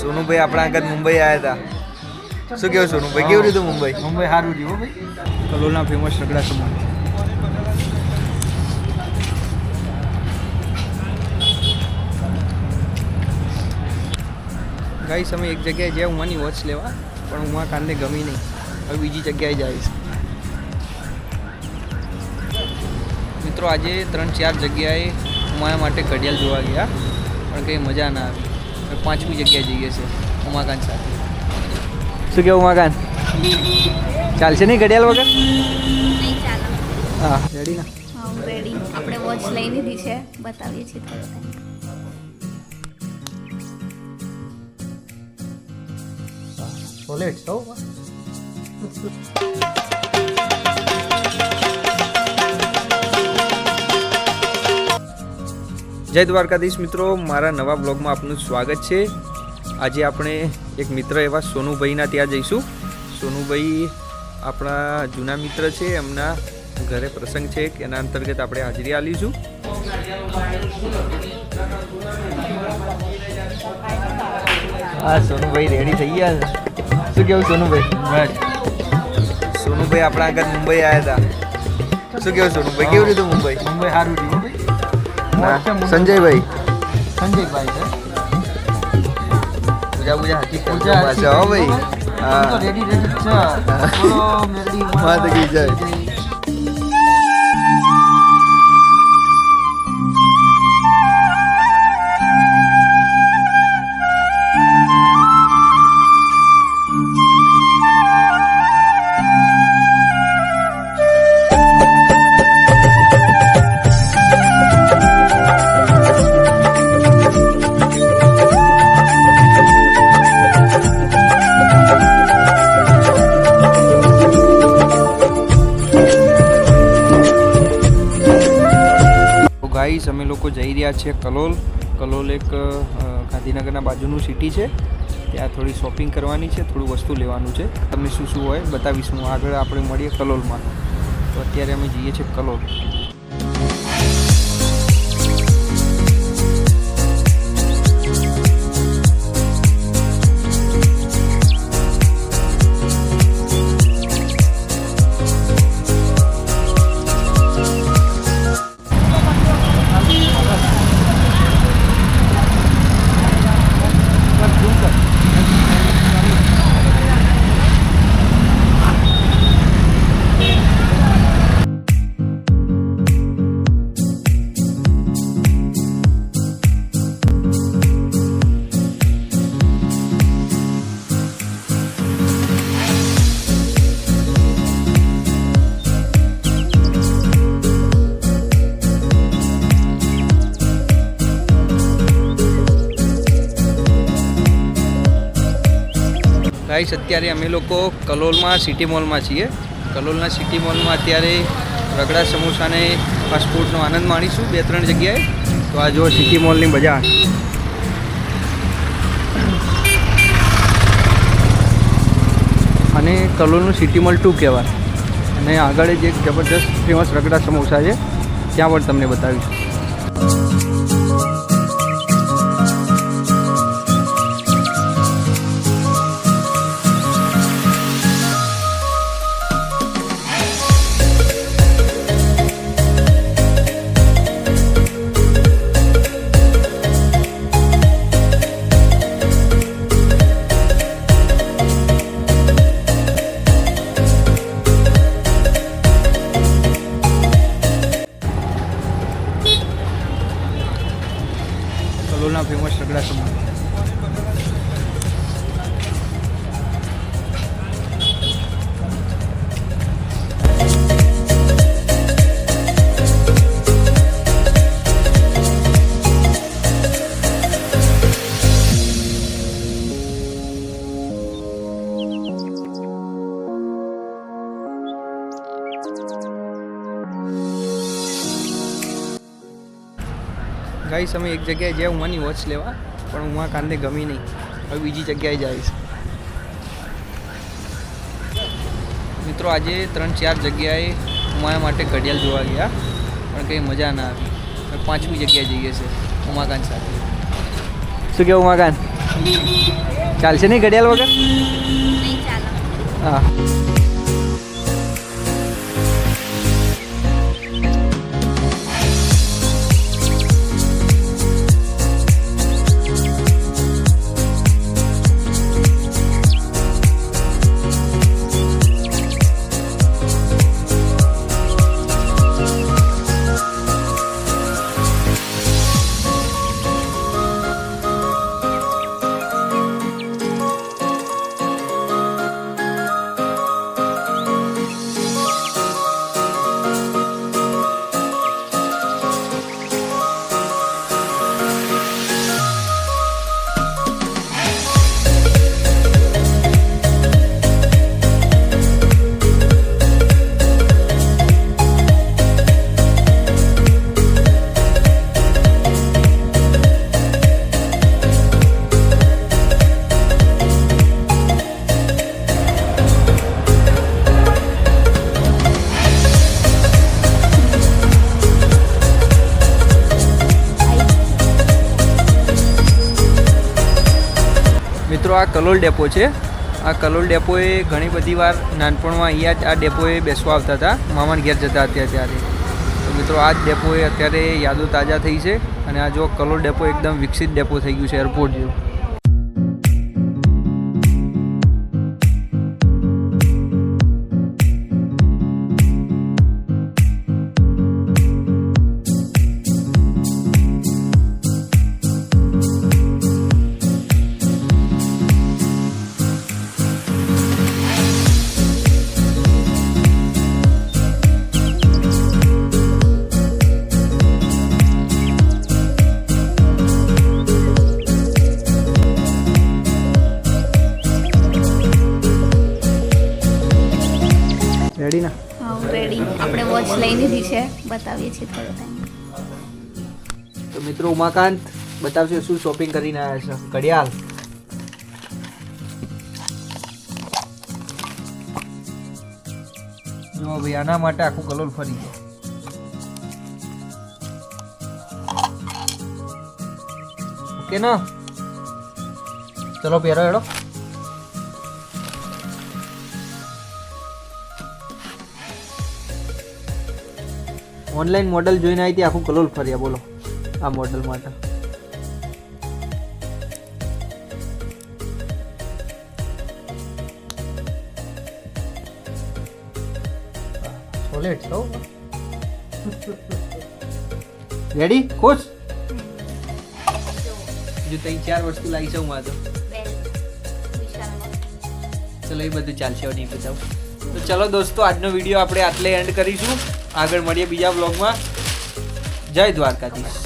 સોનુભાઈ આપણા આગળ મુંબઈ આવ્યા હતા. શું કેવું સોનુભાઈ, કેવું રહ્યું મુંબઈ? મુંબઈ સારું રહ્યું ભાઈ. કલોલના ફેમસ રગડા સમોસા. ગાઈસ અમે એક જગ્યાએ જ્યાં ઉમાની વોચ લેવા, પણ ઉમા કાનને ગમી નહીં. હવે બીજી જગ્યાએ જઈશ. મિત્રો આજે 3-4 જગ્યાએ ઉમા માટે ઘડિયાળ જોવા ગયા, પણ કંઈ મજા ના આવી. હવે 5મી જગ્યાએ જઈએ છીએ ઉમાકાંત સાથે. શું કેવું ઉમાકાંત, ચાલશે નહીં ઘડિયાળ વગર? નહીં ચાલે. હા રેડી ના? હા રેડી. આપણે વોચ લઈ લીધી છે, બતાવીએ છીએ થોડો ટાઈમ. સોલેટ સૌ જય દ્વારકાધીશ મિત્રો, મારા નવા બ્લોગમાં આપનું સ્વાગત છે. આજે આપણે એક મિત્ર એવા સોનુભાઈના ત્યાં જઈશું. સોનુભાઈ આપણા જૂના મિત્ર છે, એમના ઘરે પ્રસંગ છે, એના અંતર્ગત આપણે હાજરી આપીશું. હા સોનુભાઈ રેડી થઈ ગયા છે. શું કેવું સોનુભાઈ? બસ સોનુભાઈ આપણા આગળ મુંબઈ આવ્યા હતા. શું કેવું સોનુભાઈ, કેવું રહ્યું મુંબઈ? મુંબઈ સારું રહ્યું ભાઈ. સંજયભાઈ સંજયભાઈ છે. પૂજા પૂજા હાથી પૂજા પાછા હો ભાઈ. હા રેડી રેડી છે. બોલો મેરડી માત કી જય. ગાઈસ અમે લોકો જઈ રહ્યા છીએ કલોલ. કલોલ એક ગાંધીનગરના બાજુનું સિટી છે. ત્યાં થોડી શોપિંગ કરવાની છે, થોડું વસ્તુ લેવાનું છે. તમને શું શું હોય બતાવીશું. આગળ આપણે મળીએ કલોલમાં. તો અત્યારે અમે જઈએ છીએ કલોલ. ગાઈસ અત્યારે અમે લોકો કલોલમાં સિટી મોલમાં છીએ. કલોલના સિટી મોલમાં અત્યારે રગડા સમોસાને ફાસ્ટફૂડનો આનંદ માણીશું 2-3 જગ્યાએ. તો આ જો સિટી મોલની બજાર. અને કલોલનું સિટી મોલ 2 કહેવાય. અને આગળ જ એક જબરદસ્ત ફેમસ રગડા સમોસા છે, ત્યાં પણ તમને બતાવીશું. કલોલના ફેમસ રગડા સમોસા. ગાઈસ અમે એક જગ્યાએ જ્યાં ઉમાની વોચ લેવા, પણ ઉમા કાનને ગમી નહીં. હવે બીજી જગ્યાએ જઈશ. મિત્રો આજે 3-4 જગ્યાએ ઉમા માટે ઘડિયાળ જોવા ગયા, પણ કંઈ મજા ના આવી. હવે 5મી જગ્યાએ જઈએ છીએ ઉમાકાંત સાથે. શું કેવું ઉમાકાંત? ચાલશે નહીં ઘડિયાળ વગર? નહીં ચાલો. હા. મિત્રો આ કલોલ ડેપો છે. આ કલોલ ડેપોએ ઘણી બધી વાર નાનપણમાં અહીંયા જ આ ડેપોએ બેસવા આવતા હતા, મામાના ઘેર જતા હતા ત્યારે. તો મિત્રો આ જ ડેપોએ અત્યારે યાદો તાજા થઈ છે અને આ જો કલોલ ડેપો એકદમ વિકસિત ડેપો થઈ ગયું છે, એરપોર્ટ જેવું. રેડી ના? હા હું રેડી. આપણે વોચ લઈ લીધી છે, બતાવીએ છીએ થોડો ટાઈમ. તો મિત્રો ઉમાકાંત બતાવશે શું શોપિંગ કરીને આવ્યા છે. ઘડિયાળ. જો ભાઈ આના માટે આખું કલોલ ફરી ગયો. ઓકે ના? ચલો પહેરો હેડો. ઓનલાઈન મોડલ જોઈને આવી હતી, આખું કલોલ ફર્યા. બોલો આ મોડલ માટે. સોલેટ છો. રેડી? ખુશ? જો 3-4 વસ્તુ લાવી છે હું આ તો. ચલો એ બધું ચાલશે, હવે નહીં બતાવું. તો ચલો દોસ્તો, આજનો વિડીયો આપણે આટલે એન્ડ કરીશું. આગળ મળીએ બીજા બ્લોગમાં. જય દ્વારકાધીશ.